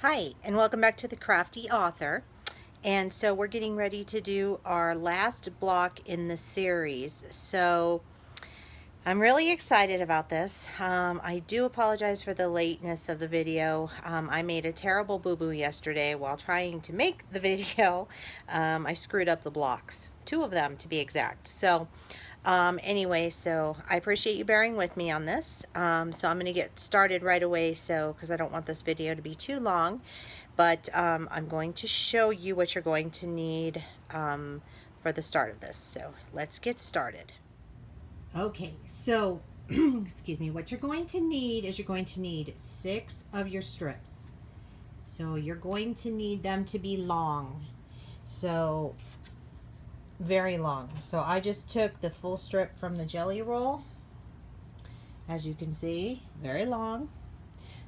Hi, and welcome back to the Crafty Author. And so we're getting ready to do our last block in the series. So I'm really excited about this. I do apologize for the lateness of the video. I made a terrible boo-boo yesterday while trying to make the video. I screwed up the blocks, 2 of them to be exact. So anyway, so I appreciate you bearing with me on this. So I'm going to get started right away, because I don't want this video to be too long. But I'm going to show you what you're going to need for the start of this. So let's get started. Okay, so excuse me, what you're going to need is you're going to need 6 of your strips. So you're going to need them to be long. So very long. So I just took the full strip from the jelly roll. As you can see, very long.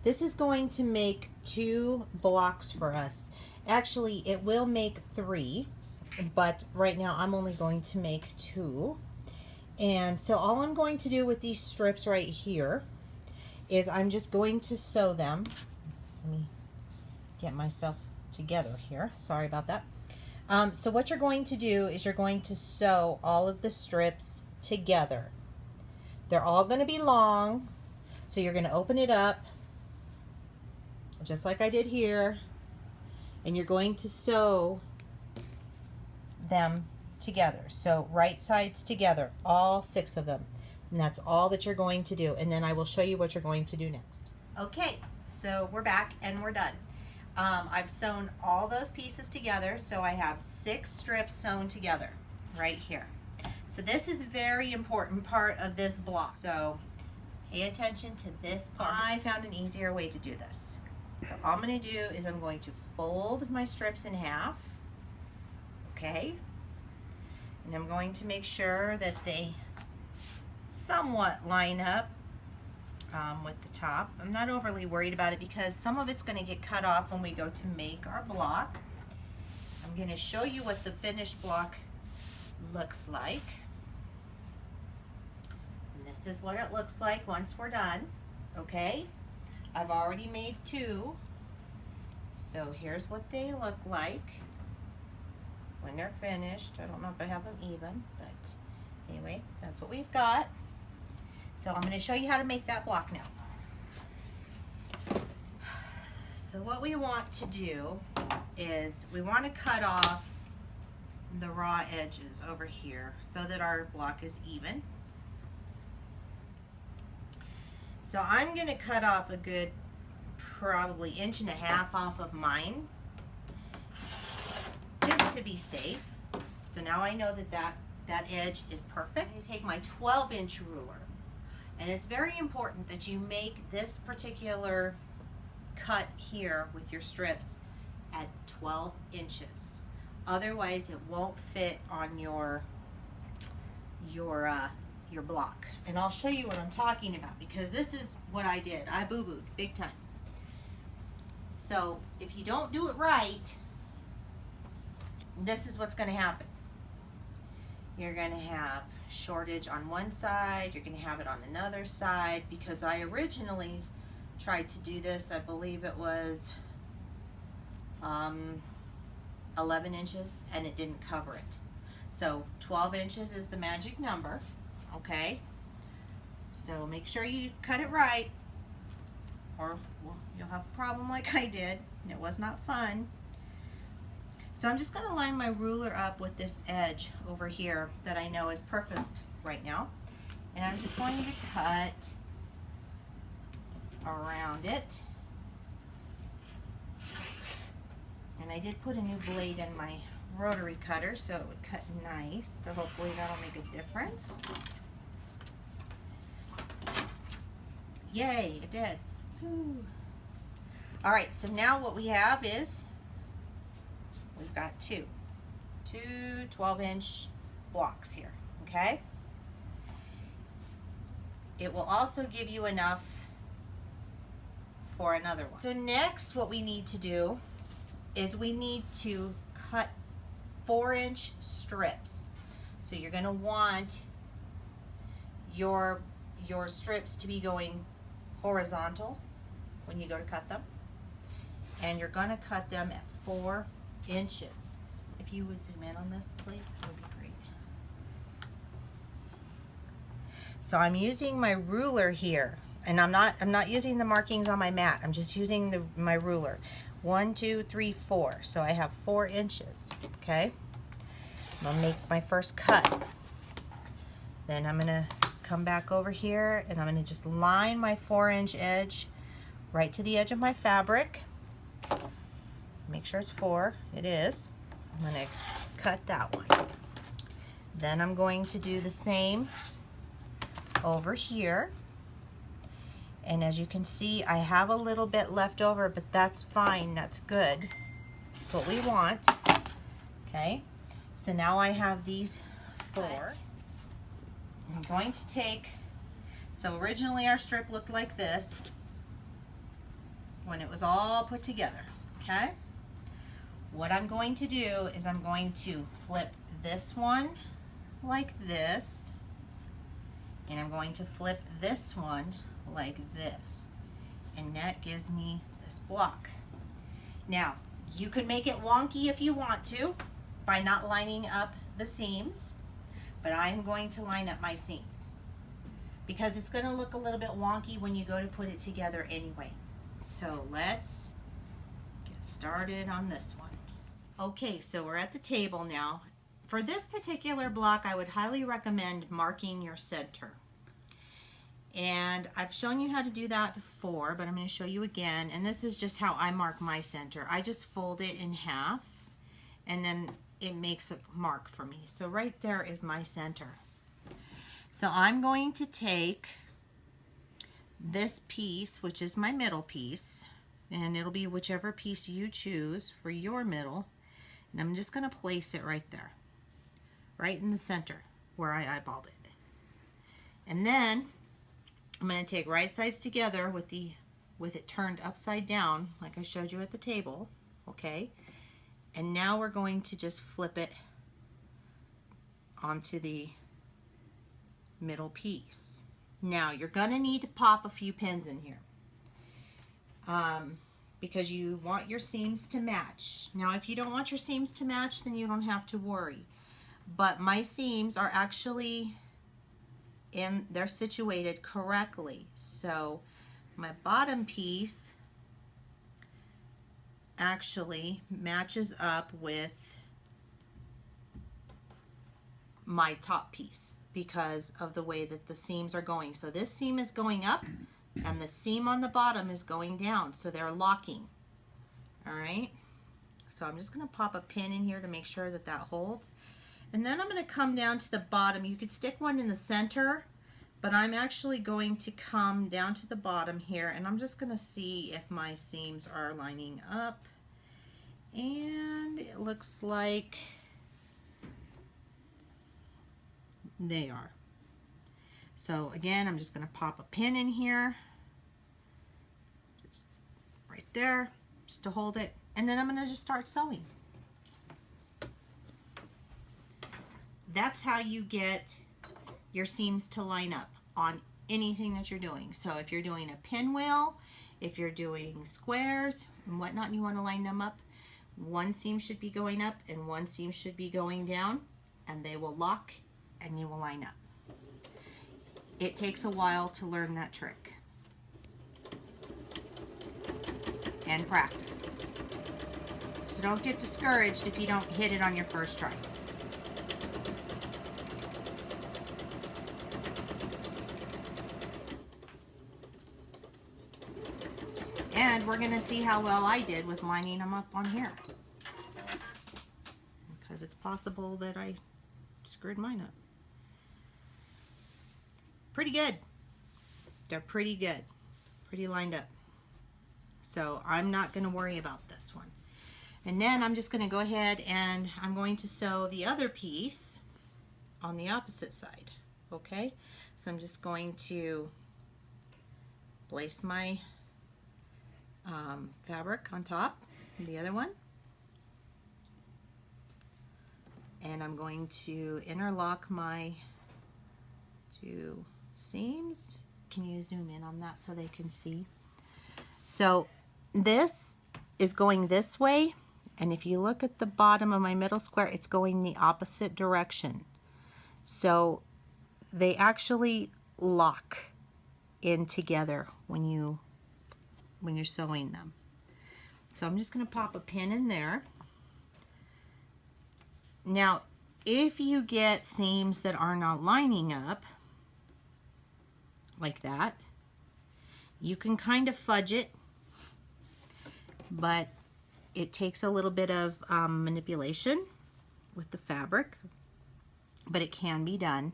This is going to make 2 blocks for us. Actually, it will make 3, but right now I'm only going to make 2. And so all I'm going to do with these strips right here is I'm just going to sew them. Let me get myself together here. Sorry about that. So what you're going to do is you're going to sew all of the strips together. They're all going to be long, so you're going to open it up just like I did here, and you're going to sew them together. So right sides together, all 6 of them, and that's all that you're going to do, and then I will show you what you're going to do next. Okay, so we're back and we're done. I've sewn all those pieces together, so I have 6 strips sewn together right here. So this is a very important part of this block, so pay attention to this part. I found an easier way to do this. So all I'm going to do is I'm going to fold my strips in half, okay? And I'm going to make sure that they somewhat line up with the top. I'm not overly worried about it because some of it's going to get cut off when we go to make our block. I'm going to show you what the finished block looks like. And this is what it looks like once we're done, okay? I've already made 2, so here's what they look like when they're finished. I don't know if I have them even, but anyway, that's what we've got. So I'm going to show you how to make that block now. So what we want to do is we want to cut off the raw edges over here so that our block is even. So I'm going to cut off a good probably 1.5 inches off of mine just to be safe. So now I know that that edge is perfect. I take my 12-inch ruler, and it's very important that you make this particular cut here with your strips at 12 inches. Otherwise it won't fit on your block. And I'll show you what I'm talking about, because this is what I did. I boo-booed big time. So if you don't do it right, this is what's going to happen. You're going to have shortage on one side, you're going to have it on another side, because I originally tried to do this, I believe it was 11 inches, and it didn't cover it. So 12 inches is the magic number, okay? So make sure you cut it right, or well, you'll have a problem like I did, and it was not fun. So I'm just going to line my ruler up with this edge over here that I know is perfect right now, and I'm just going to cut around it. And I did put a new blade in my rotary cutter so it would cut nice, so hopefully that'll make a difference. Yay, it did. Whew. All right, so now what we have is we've got two 12-inch blocks here, okay? It will also give you enough for another one. So next what we need to do is we need to cut 4-inch strips. So you're going to want your strips to be going horizontal when you go to cut them. and you're going to cut them at 4 inches. If you would zoom in on this, please, it would be great. So I'm using my ruler here, and I'm not using the markings on my mat. I'm just using my ruler. 1, 2, 3, 4. So I have 4 inches. Okay. I'm gonna make my first cut. Then I'm gonna come back over here, and I'm gonna just line my 4-inch edge right to the edge of my fabric. Make sure it's 4. It is. I'm going to cut that one. Then I'm going to do the same over here. And as you can see, I have a little bit left over, but that's fine. That's good. That's what we want. Okay. So now I have these 4. I'm going to take, so originally our strip looked like this when it was all put together. Okay. What I'm going to do is I'm going to flip this one like this, and I'm going to flip this one like this, and that gives me this block. Now, you can make it wonky if you want to by not lining up the seams, but I'm going to line up my seams because it's going to look a little bit wonky when you go to put it together anyway. So let's get started on this one. Okay, so we're at the table now. For this particular block, I would highly recommend marking your center. And I've shown you how to do that before, but I'm going to show you again. And this is just how I mark my center. I just fold it in half, and then it makes a mark for me. So right there is my center. So I'm going to take this piece, which is my middle piece, and it'll be whichever piece you choose for your middle. And I'm just going to place it right there, right in the center where I eyeballed it. And then I'm going to take right sides together with it turned upside down like I showed you at the table. Okay. And now we're going to just flip it onto the middle piece. Now you're going to need to pop a few pins in here. Because you want your seams to match. Now if you don't want your seams to match, then you don't have to worry. But my seams are actually they're situated correctly. So my bottom piece actually matches up with my top piece because of the way that the seams are going. So this seam is going up, and the seam on the bottom is going down, so they're locking. All right, so I'm just going to pop a pin in here to make sure that that holds, and then I'm going to come down to the bottom. You could stick one in the center, but I'm actually going to come down to the bottom here, and I'm just going to see if my seams are lining up, and it looks like they are. So again, I'm just going to pop a pin in here, just right there, just to hold it, and then I'm going to just start sewing. That's how you get your seams to line up on anything that you're doing. So if you're doing a pinwheel, if you're doing squares and whatnot, and you want to line them up, one seam should be going up and one seam should be going down, and they will lock and you will line up. It takes a while to learn that trick and practice. So don't get discouraged if you don't hit it on your first try. And we're going to see how well I did with lining them up on here, because it's possible that I screwed mine up. Pretty good. They're pretty good. Pretty lined up. So I'm not going to worry about this one. And then I'm just going to go ahead and I'm going to sew the other piece on the opposite side. Okay? So I'm just going to place my fabric on top of the other one. And I'm going to interlock my two seams. Can you zoom in on that so they can see? So this is going this way, and if you look at the bottom of my middle square, it's going the opposite direction. So they actually lock in together when you're sewing them. So I'm just going to pop a pin in there. Now, if you get seams that are not lining up like that, you can kind of fudge it, but it takes a little bit of manipulation with the fabric, but it can be done.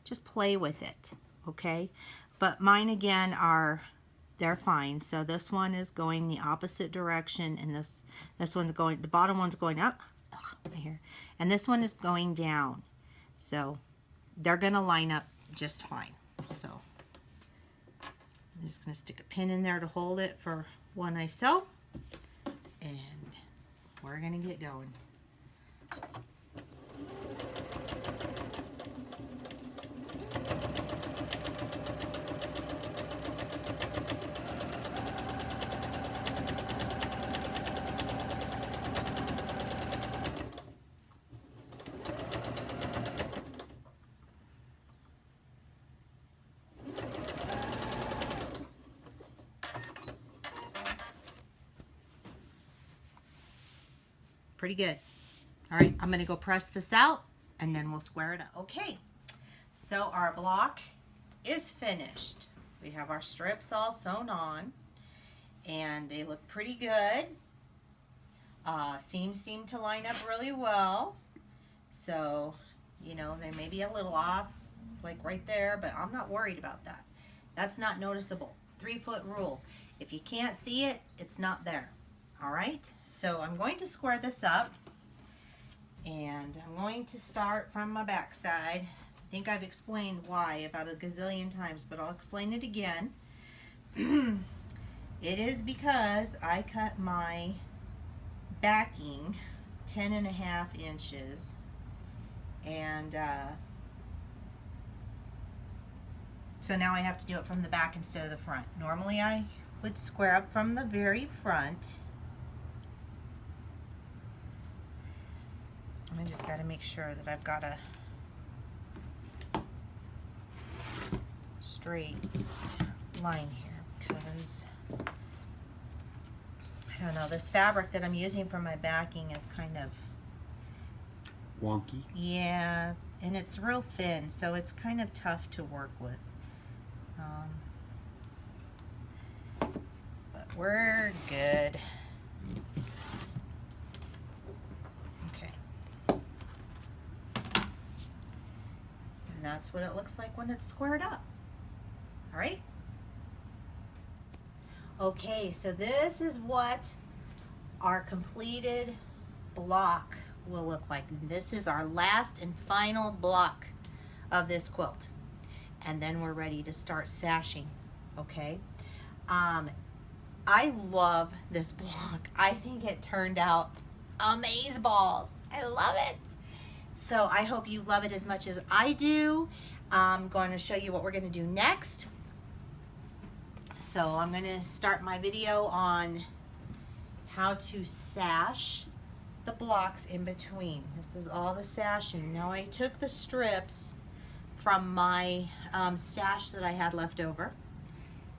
Just play with it, okay? But mine again they're fine. So this one is going the opposite direction, and this one's going, the bottom one's going up, right here, and this one is going down. So they're gonna line up just fine. So I'm just gonna stick a pin in there to hold it for when I sew, and we're gonna get going. Pretty good. All right, I'm gonna go press this out and then we'll square it up. Okay, so our block is finished. We have our strips all sewn on and they look pretty good. Seams seem to line up really well. So, you know, they may be a little off, like right there, but I'm not worried about that. That's not noticeable. 3-foot rule. If you can't see it, it's not there. All right, so I'm going to square this up, and I'm going to start from my back side. I think I've explained why about a gazillion times, but I'll explain it again. It is because I cut my backing 10.5 inches, and so now I have to do it from the back instead of the front. Normally I would square up from the very front. I just got to make sure that I've got a straight line here, because I don't know, this fabric that I'm using for my backing is kind of wonky. Yeah, and it's real thin, so it's kind of tough to work with. But we're good. And that's what it looks like when it's squared up. All right. Okay, so this is what our completed block will look like. This is our last and final block of this quilt. And then we're ready to start sashing, okay? I love this block. I think it turned out amazeballs. I love it. So I hope you love it as much as I do. I'm going to show you what we're going to do next. So I'm going to start my video on how to sash the blocks in between. This is all the sashing. Now I took the strips from my stash that I had left over,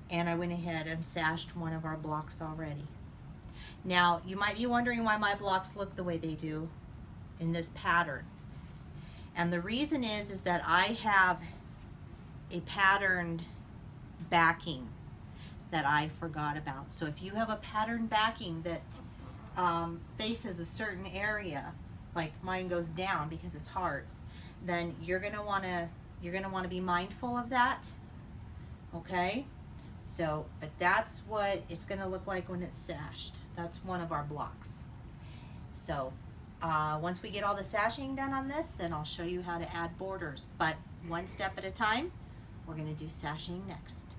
and I went ahead and sashed one of our blocks already. Now you might be wondering why my blocks look the way they do in this pattern. And the reason is that I have a patterned backing that I forgot about. So if you have a patterned backing that faces a certain area, like mine goes down because it's hearts, then you're gonna wanna be mindful of that. Okay? So, but that's what it's gonna look like when it's sashed. That's one of our blocks. So once we get all the sashing done on this, then I'll show you how to add borders. But one step at a time, we're gonna do sashing next.